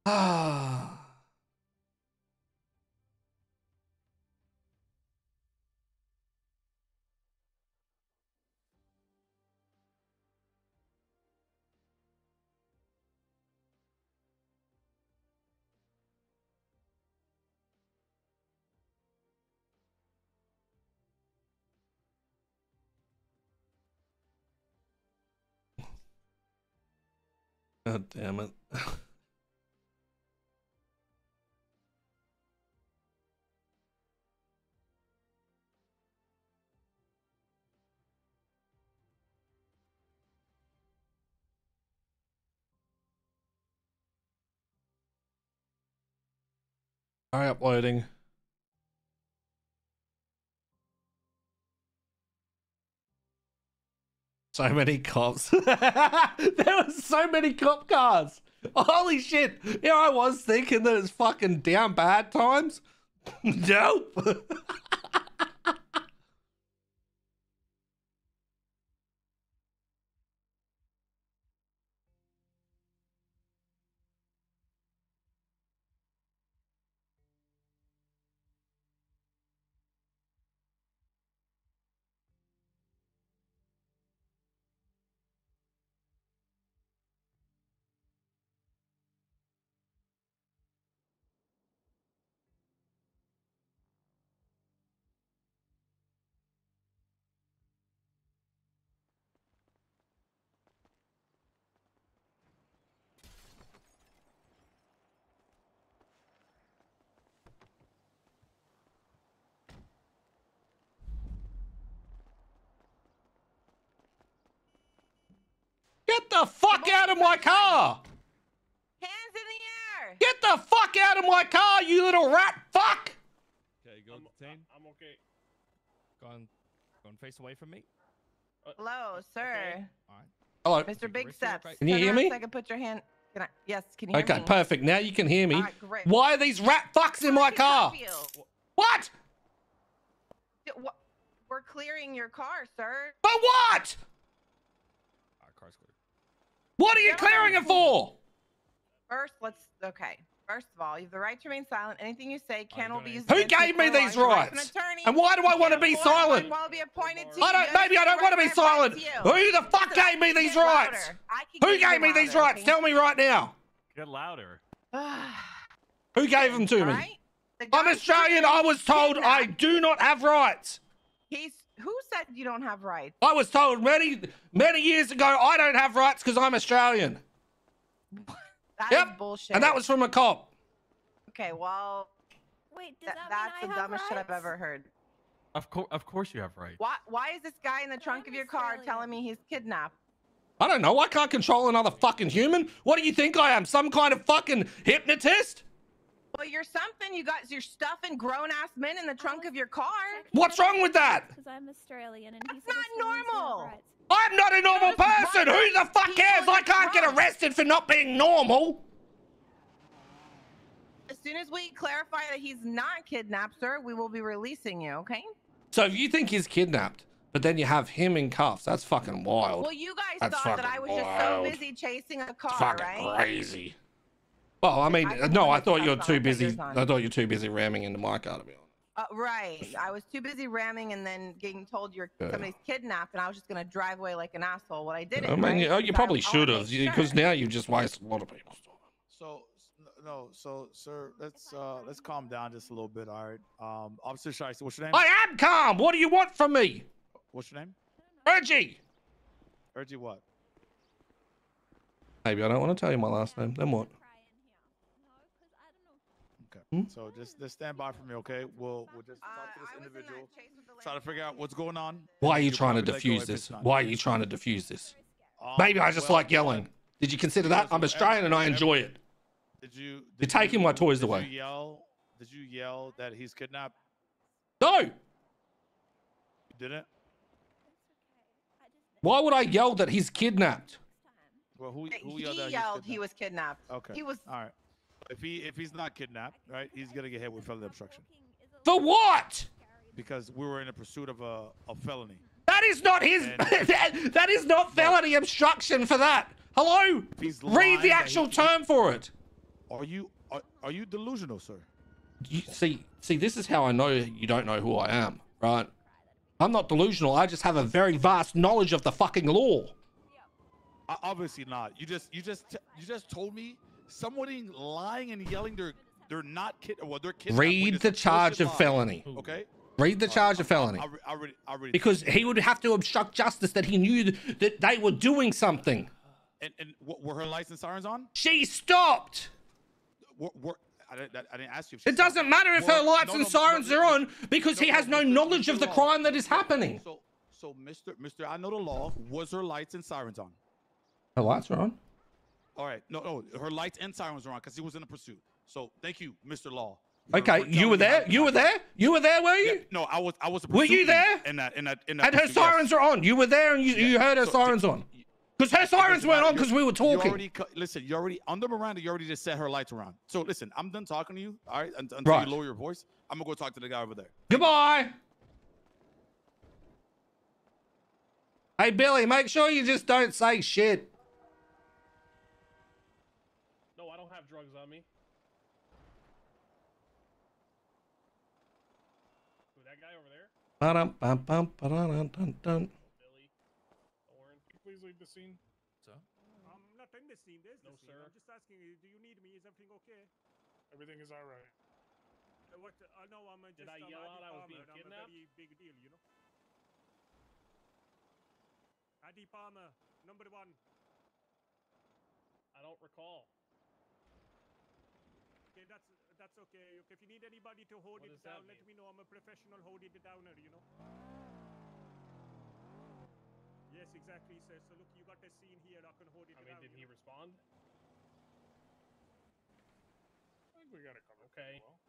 A: ah. God damn it. Hurry up, loading. So many cops. There were so many cop cars. Holy shit. Here I was thinking that it's fucking down bad times. Nope. Get the fuck out of my car!
F: Hands in the air.
A: Get the fuck out of my car, you little rat fuck!
E: Okay, go detain.
C: I'm okay.
E: Go and face away from me.
F: Hello, sir.
C: Okay.
E: All right.
A: Hello.
F: Mr. Big Steps.
A: Can you
F: Turn
A: hear
F: around
A: me?
F: so I can put your hand. Can I? Yes. Can you hear
A: Okay,
F: me?
A: perfect. Now you can hear me.
F: All right, great.
A: Why are these rat fucks in my
F: Trying to
A: car?
F: cuff you.
A: What?
F: We're clearing your car, sir.
A: For what?
E: All right, car's clear.
A: What are you clearing it for?
F: First, okay. First of all, you have the right to remain silent. Anything you say can will be used.
A: Who
F: against you
A: gave me
F: for law.
A: these
F: Your right to an
A: rights?
F: attorney.
A: And why do I want to be
F: Your lawyer
A: silent?
F: will be appointed to
A: I
F: you.
A: don't. Maybe I don't want to be silent. Who the fuck gave me these rights? Who gave me these rights? Tell me right now.
E: Get louder.
A: Who gave them to me?
F: Right? The
A: I'm
F: guy
A: Australian. I was told I do not have rights.
F: Who said you don't have rights?
A: I was told many years ago I don't have rights because I'm Australian.
F: That is
A: Yep.
F: bullshit.
A: And that was from a cop.
F: Okay, well,
B: Wait, does that
F: that's
B: mean
F: the
B: I have
F: dumbest shit I've
B: rights?
F: ever heard.
E: Of course you have rights.
F: Why is this guy in the trunk of
B: I'm
F: your car
B: Australian.
F: telling me he's kidnapped?
A: I don't know. I can't control another fucking human. What do you think I am? Some kind of fucking hypnotist?
F: Well, you're something. You're stuffing grown-ass men in the trunk of your car.
A: What's wrong with that?
B: Because I'm Australian and he's
F: That's not normal.
A: I'm not a normal
F: You're just
A: person. Who
F: running
A: the fuck
F: people
A: cares? I
F: in
A: can't get
F: trunks.
A: arrested for not being normal.
F: As soon as we clarify that he's not kidnapped, sir, we will be releasing you, okay?
A: So if you think he's kidnapped, but then you have him in cuffs, that's fucking wild.
F: Well, you guys
A: That's
F: thought that I
A: fucking
F: was just so
A: wild.
F: busy chasing a
A: It's
F: car,
A: fucking
F: right?
A: crazy. Well, I mean,
F: I can
A: no,
F: put
A: I
F: my
A: thought you were
F: cuffs
A: too
F: on, I'll put
A: busy.
F: yours on.
A: I thought you were too busy ramming into my car, to be honest.
F: Right. I was too busy ramming and then getting told somebody's kidnapped, and I was just gonna drive away like an asshole. What I didn't.
A: I mean,
F: right?
A: you
F: Because
A: probably
F: I
A: should
F: wanna
A: have,
F: make
A: because
F: sure.
A: now you just wasted a lot of people's time.
G: So sir, let's calm down just a little bit, all right? Officer Shiesty, what's your name?
A: I am calm. What do you want from me?
G: What's your name?
A: Reggie.
G: Reggie what?
A: Maybe I don't want to tell you my last name. Then what?
G: Okay.
A: Hmm?
G: So just stand by for me, okay? We'll just talk to this
F: I was in that
G: individual,
F: chase with the
G: try to
F: lady
G: figure out what's going on. and
A: Why are
G: then
A: you
G: you'll
A: trying to
G: probably let go
A: diffuse
G: if it's
A: this?
G: not.
A: Why are you trying to diffuse this? Maybe I just
G: Well,
A: like yelling. Did you consider that?
G: because
A: I'm Australian and I enjoy it.
G: Did you?
A: You're taking my toys away.
G: Did you yell that he's kidnapped?
A: No.
G: You didn't.
A: Why would I yell that he's kidnapped?
G: Well, who
F: He
G: yelled that he's
F: yelled he
G: kidnapped?
F: was kidnapped.
G: Okay.
F: He was.
G: All right. If he's not kidnapped, right, he's gonna get hit with felony obstruction
A: For what?
G: because we were in a pursuit of a felony.
A: That is not his. that is not felony obstruction for that. Hello.
G: He's
A: Read
G: lying
A: the
G: that
A: actual
G: he-
A: term for it.
G: Are you delusional, sir?
A: You, see, this is how I know you don't know who I am, right? I'm not delusional. I just have a very vast knowledge of the fucking law.
G: Obviously not. You just told me somebody lying and yelling they're not they're kidnapped.
A: Read the charge of felony.
G: Okay.
A: Read the charge of felony.
G: I read
A: Because he would have to obstruct justice that he knew that they were doing something.
G: And were her license sirens on?
A: She stopped.
G: I didn't ask you. If she
A: It doesn't matter if her lights and sirens are on because he has no knowledge of the crime that is happening.
G: So, Mr. I know the law. Was her lights and sirens on?
A: Her lights are on.
G: All right. No. Her lights and sirens were on because he was in a pursuit. So, thank you, Mr. Law.
A: Okay, you were there. You were there. You were there, were you?
G: Yeah, no, I was.
A: Were you there?
G: In that
A: And her
G: pursuit,
A: sirens
G: yes.
A: are on. You were there, and you heard her
G: So,
A: sirens on. Because her sirens weren't on because we were
G: You
A: talking.
G: already listen. You already under Miranda. You already just set her lights around. So listen, I'm done talking to you. All right, until
A: Right.
G: you lower your voice. I'm gonna go talk to the guy over there.
A: Goodbye. Hey, Billy, make sure you just don't say shit.
C: No, I don't have drugs on me. Who, that guy over there?
A: Ba-dum-bum-bum-ba-dum-dum-dum.
C: Billy. Oren. Please leave the scene.
E: I'm not in the scene. There's
C: No,
E: the scene.
C: sir.
E: I'm just asking you, do you need me? Is everything okay?
C: Everything is alright.
E: What? No, I'm just.
C: Did I yell out I was being
E: I'm
C: kidnapped?
E: a very big deal, you know. Addy Palmer, #1.
C: I don't recall.
E: Okay, that's okay. If you need anybody to hold
C: What
E: it
C: does that
E: down, let
C: mean?
E: me know. I'm a professional hold it downer, you know. Yes, exactly, sir. So look, you got a scene here. I can hold it
C: I mean,
E: down.
C: did he
E: you know.
C: respond?
H: I think we got it covered.
C: Okay.
H: Well,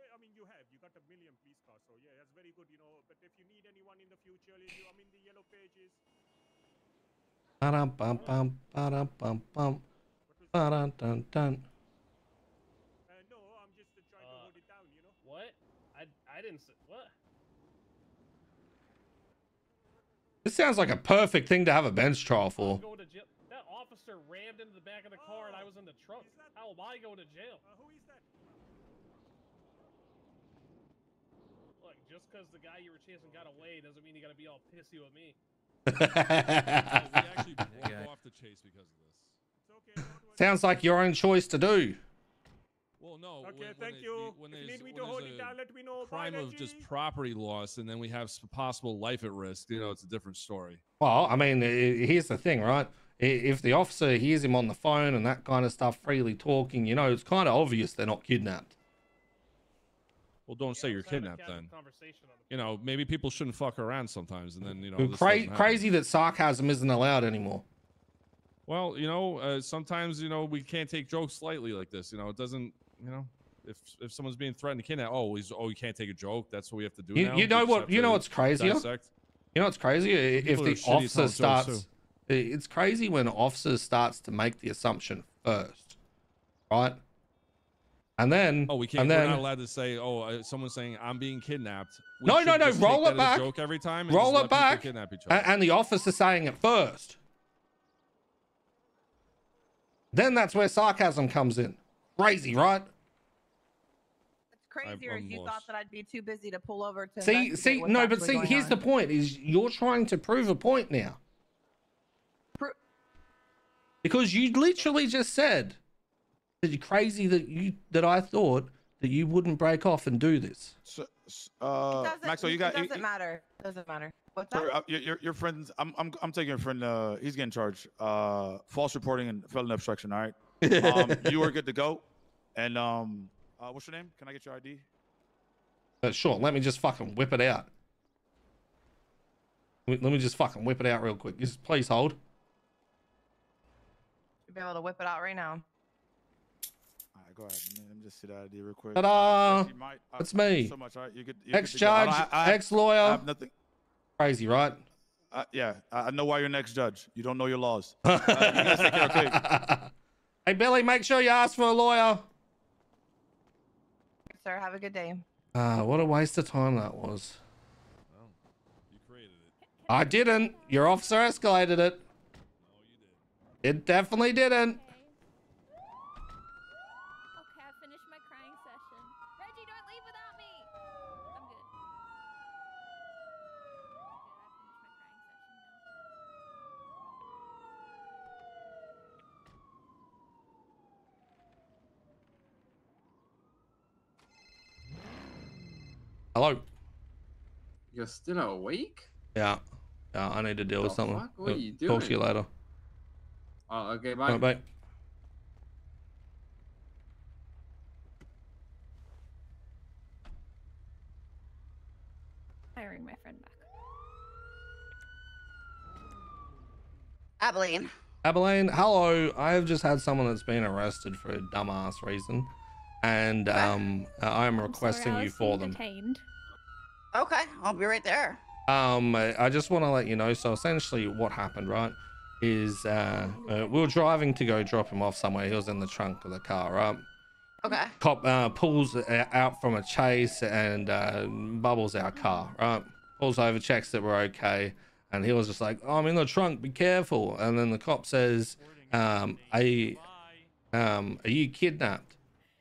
E: Yeah, I mean, you have. You got a million police cars, so yeah, that's very good, you know. But if you need anyone in the future, I'm in the yellow pages.
A: Ba-dum-bum-bum, ba-dum-bum-bum, ba-dum-dum-dum.
E: No, I'm just trying to hold it down, you know.
C: What? I didn't say what?
A: This sounds like a perfect thing to have a bench trial for.
C: Going to jail. That officer rammed into the back of the car and I was in the trunk.
E: Is that-
C: How am I going to jail?
E: Who is that?
C: Look, just because the guy you were chasing got away doesn't mean you got to be all pissy with me.
I: We actually broke off the chase because of this.
E: It's okay. Don't worry.
A: Sounds like your own choice to do.
I: Well, no.
E: Okay, thank you.
I: When
E: If you
I: there's,
E: need me
I: when
E: to hold
I: there's
E: it
I: a
E: down, let me know.
I: crime
E: Bye,
I: of just
E: Reggie.
I: property loss, and then we have possible life at risk, it's a different story.
A: Well, I mean, here's the thing, right? If the officer hears him on the phone and that kind of stuff, freely talking, it's kind of obvious they're not kidnapped.
I: Well, don't say
C: Yeah,
I: you're
C: let's have a
I: kidnapped
C: casual
I: then.
C: conversation on the
I: Maybe people shouldn't fuck around sometimes, and then, this doesn't happen.
A: Crazy that sarcasm isn't allowed anymore.
I: Well, sometimes, we can't take jokes lightly like this. It doesn't, if someone's being threatened to kidnap, you can't take a joke. That's what we have to do now.
A: You know
I: We just
A: what?
I: have
A: You know
I: to
A: what's crazier?
I: dissect.
A: You know what's crazy? If
I: People are
A: the
I: shitty at
A: officer
I: telling jokes,
A: starts, it's crazy when officer starts to make the assumption first, right? And then,
I: Oh, we can't.
A: And
I: We're
A: then,
I: not allowed to say, someone's saying I'm being kidnapped. We
A: No,
I: should
A: no,
I: just
A: roll
I: take
A: it
I: that as
A: back.
I: a joke every time. And
A: Roll
I: just
A: it
I: let people
A: back.
I: Kidnap each other.
A: And the officer saying it first. Then that's where sarcasm comes in. Crazy, right?
F: It's crazier
I: I'm
F: is you thought
I: lost.
F: that I'd be too busy to pull over to
A: See,
F: investigate what's
A: no, but
F: actually
A: see,
F: going
A: here's
F: on.
A: the point: is you're trying to prove a point now. Because you literally just said that you're crazy that I thought that you wouldn't break off and do this.
G: So,
F: It doesn't,
G: Maxwell, you got.
F: it doesn't matter. It doesn't matter. What's
G: Sorry,
F: that?
G: your friend's. I'm taking your friend. He's getting charged. False reporting and felony obstruction. All right. You are good to go, and What's your name? Can I get your ID?
A: Sure, let me just fucking whip it out. Let me just fucking whip it out real quick. Just please hold.
F: You'll be able to whip it out right now.
G: All right, go ahead. Let me just see that ID real quick.
A: Ta-da!
G: Reggie,
A: That's
G: thank you
A: me.
G: so much. All right, you're good. You're good to go.
A: Ex-judge,
G: I
A: ex-lawyer.
G: have nothing.
A: Crazy, right?
G: Yeah, I know why you're an ex-judge. You don't know your laws. You guys take care, okay?
A: Hey, Billy, make sure you ask for a lawyer.
F: Sir, have a good day.
A: What a waste of time that was.
I: Well, you created it.
A: I didn't. Your officer escalated it.
I: No, you did.
A: It definitely didn't.
B: Okay, I finished my crying session. Reggie, don't leave without me. I'm good.
A: Hello.
J: You're still awake?
A: Yeah. Yeah, I need to deal with
J: The
A: something.
J: fuck? What are you
A: Talk to you
J: doing?
A: later.
J: Oh, okay,
A: Bye.
J: bye.
A: Bye.
B: Hiring my friend back.
F: Abilene.
A: Abilene, hello. I have just had someone that's been arrested for a dumbass reason, and I am
B: I'm
A: requesting
B: sorry, I
A: you
B: was
A: for
B: being
A: them.
B: detained.
F: Okay, I'll be right there.
A: I just want to let you know. So essentially, what happened, right, is we were driving to go drop him off somewhere. He was in the trunk of the car, right?
F: Okay.
A: Cop pulls out from a chase and bubbles our car, right? Pulls over, checks that we're okay, and he was just like, "Oh, I'm in the trunk, be careful." And then the cop says, are you kidnapped?"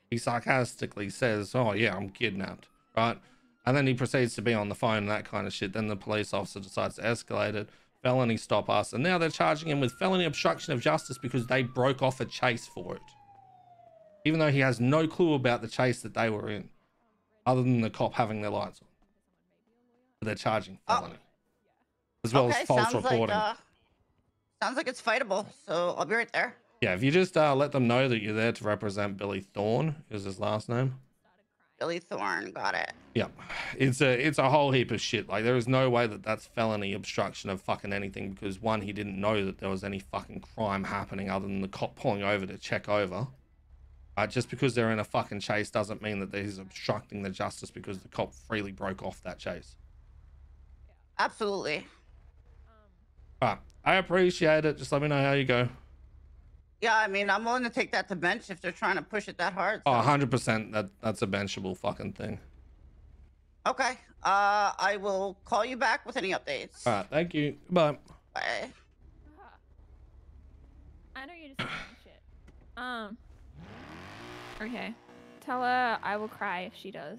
A: He sarcastically says, "Oh yeah, I'm kidnapped," right? And then he proceeds to be on the phone and that kind of shit. Then the police officer decides to escalate it, felony stop us, and now they're charging him with felony obstruction of justice because they broke off a chase for it. Even though he has no clue about the chase that they were in, other than the cop having their lights on. But they're charging felony. As well as false reporting.
F: Sounds like it's fightable, so I'll be right there.
A: Yeah, if you just let them know that you're there to represent Billy Thorne, is his last name.
F: Billy Thorne, got it.
A: Yeah, it's a whole heap of shit. Like, there is no way that that's felony obstruction of fucking anything, because one, he didn't know that there was any fucking crime happening other than the cop pulling over to check over. Just because they're in a fucking chase doesn't mean that he's obstructing the justice because the cop freely broke off that chase.
F: Absolutely.
A: Alright, I appreciate it. Just let me know how you go.
F: Yeah, I mean, I'm willing to take that to bench if they're trying to push it that hard.
A: Oh, 100%. That's a benchable fucking thing.
F: Okay. I will call you back with any updates.
A: Alright, thank you. Bye.
F: Bye.
B: I know you're just saying shit. Okay. Tell her I will cry if she does.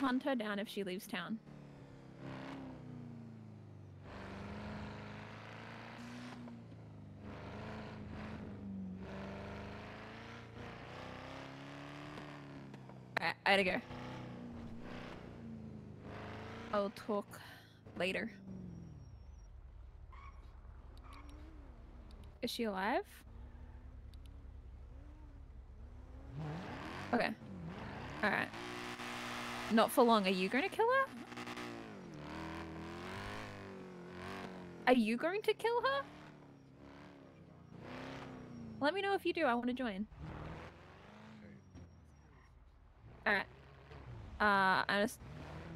B: Hunt her down if she leaves town. Alright, I gotta go. I'll talk later. Is she alive? Okay. Alright. Not for long. Are you going to kill her? Are you going to kill her? Let me know if you do. I want to join. Alright. I'm gonna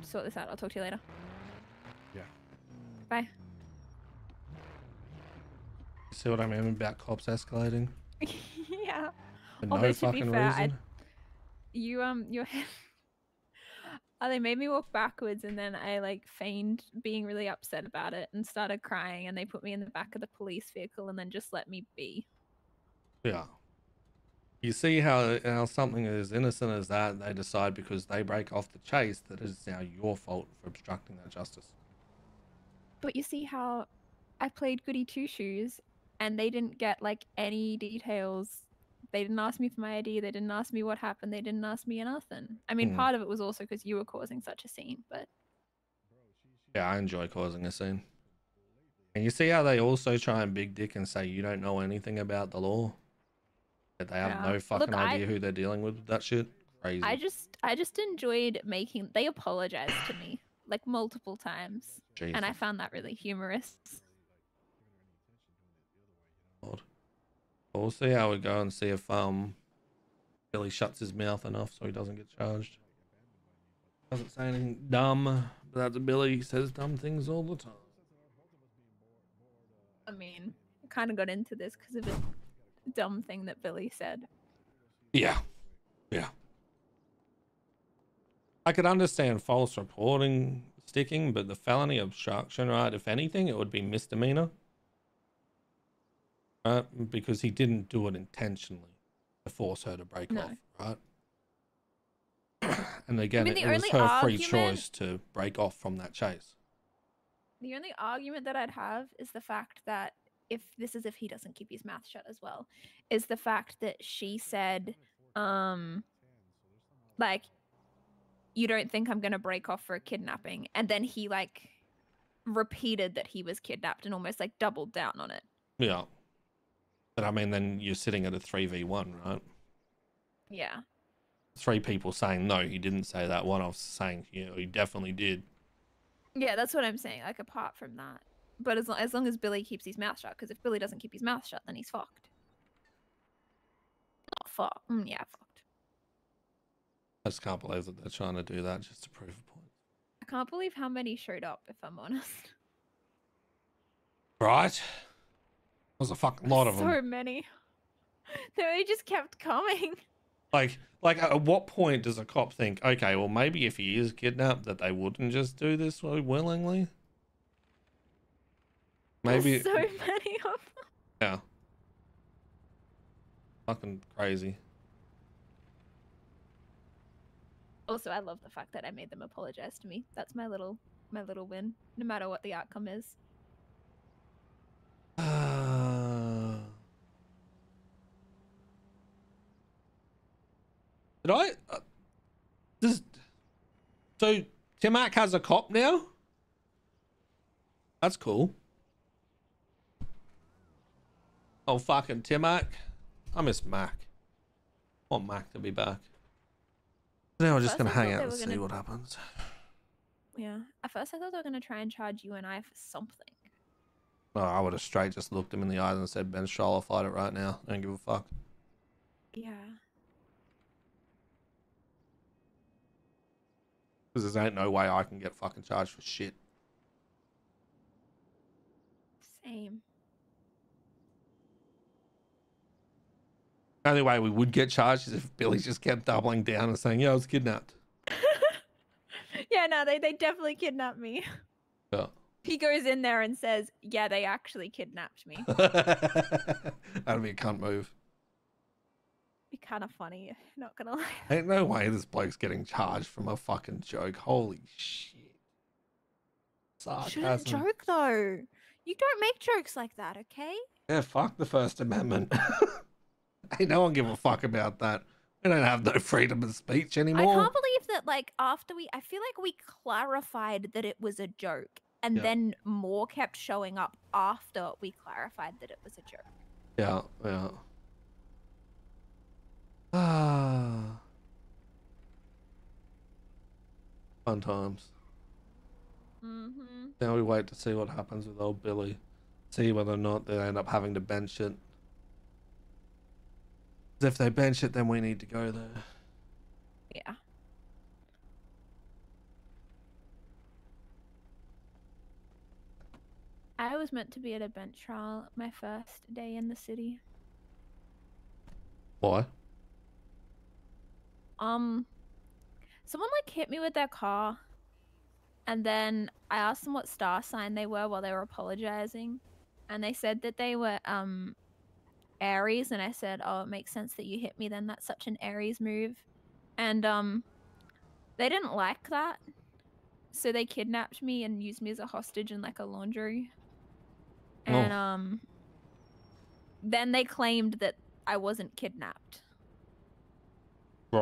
B: sort this out. I'll talk to you later.
I: Yeah.
B: Bye.
A: See what I mean about cops escalating?
B: Yeah.
A: For
B: Although
A: no
B: to be
A: fucking
B: fair,
A: reason?
B: your they made me walk backwards, and then I like feigned being really upset about it and started crying, and they put me in the back of the police vehicle and then just let me be.
A: Yeah. You see how something as innocent as that, they decide because they break off the chase that it's now your fault for obstructing that justice.
B: But you see how I played goody two shoes, and they didn't get like any details. They didn't ask me for my ID. They didn't ask me what happened. They didn't ask me nothing. I mean, part of it was also because you were causing such a scene, but
A: Yeah, I enjoy causing a scene. And you see how they also try and big dick and say you don't know anything about the law? That they have
B: Yeah.
A: no
B: Look,
A: fucking idea who they're dealing with that shit? Crazy.
B: I just enjoyed making. They apologized to me like multiple times, and I
A: Jesus.
B: found that really humorous.
A: God. We'll see how we go and see if Billy shuts his mouth enough so he doesn't get charged. Doesn't say anything dumb, but that's Billy. He says dumb things all the time.
B: I mean, I kind of got into this because of a dumb thing that Billy said.
A: Yeah. Yeah. I could understand false reporting sticking, but the felony obstruction, right? If anything, it would be misdemeanor. Right? Because he didn't do it intentionally to force her to break off, right? And again,
B: I mean,
A: it was her free choice to break off from that chase.
B: The only argument that I'd have is the fact that if he doesn't keep his mouth shut as well, is the fact that she said, like, you don't think I'm gonna break off for a kidnapping, and then he like repeated that he was kidnapped and almost like doubled down on it.
A: Yeah. But I mean, then you're sitting at a 3v1, right?
B: Yeah.
A: 3 people saying no, he didn't say that. One of saying, you know, he definitely did.
B: Yeah, that's what I'm saying. Like, apart from that, but as long as Billy keeps his mouth shut, because if Billy doesn't keep his mouth shut, then he's fucked. Not fucked. Yeah, fucked.
A: I just can't believe that they're trying to do that just to prove a point.
B: I can't believe how many showed up, if I'm honest.
A: Right? There's a fucking lot of them.
B: So many. They just kept coming.
A: Like at what point does a cop think, okay, well maybe if he is kidnapped that they wouldn't just do this so willingly? Maybe.
B: There's so many of them.
A: Yeah. Fucking crazy.
B: Also, I love the fact that I made them apologize to me. That's my little win, no matter what the outcome is.
A: Did I? So Timac has a cop now? That's cool. Oh, fucking Timac. I miss Mac. I want Mac to be back. Now we're just going to hang out and see what happens.
B: Yeah. At first I thought they were going to try and charge you and I for something.
A: Oh, I would have straight just looked him in the eyes and said, Ben Stroller, fight it right now. Don't give a fuck.
B: Yeah.
A: Because there ain't no way I can get fucking charged for shit.
B: Same.
A: The only way we would get charged is if Billy just kept doubling down and saying, yeah, I was kidnapped.
B: Yeah, no, they definitely kidnapped me.
A: Yeah.
B: He goes in there and says, yeah, they actually kidnapped me.
A: That'd be a cunt move.
B: Be kind of funny, not gonna lie.
A: Ain't no way this bloke's getting charged from a fucking joke. Holy shit.
B: Shouldn't joke though. You don't make jokes like that, okay?
A: Yeah, fuck the First Amendment. Ain't no one give a fuck about that. We don't have no freedom of speech anymore.
B: I can't believe that, like, after I feel like we clarified that it was a joke, and then more kept showing up after we clarified that it was a joke.
A: Yeah, yeah. Ah. Fun times.
B: Mm-hmm.
A: Now we wait to see what happens with old Billy. See whether or not they end up having to bench it. 'Cause if they bench it, then we need to go there.
B: Yeah. I was meant to be at a bench trial my first day in the city.
A: Why?
B: Someone like hit me with their car, and then I asked them what star sign they were while they were apologizing, and they said that they were Aries, and I said, oh, it makes sense that you hit me then, that's such an Aries move. And they didn't like that, so they kidnapped me and used me as a hostage in like a laundry. And then they claimed that I wasn't kidnapped.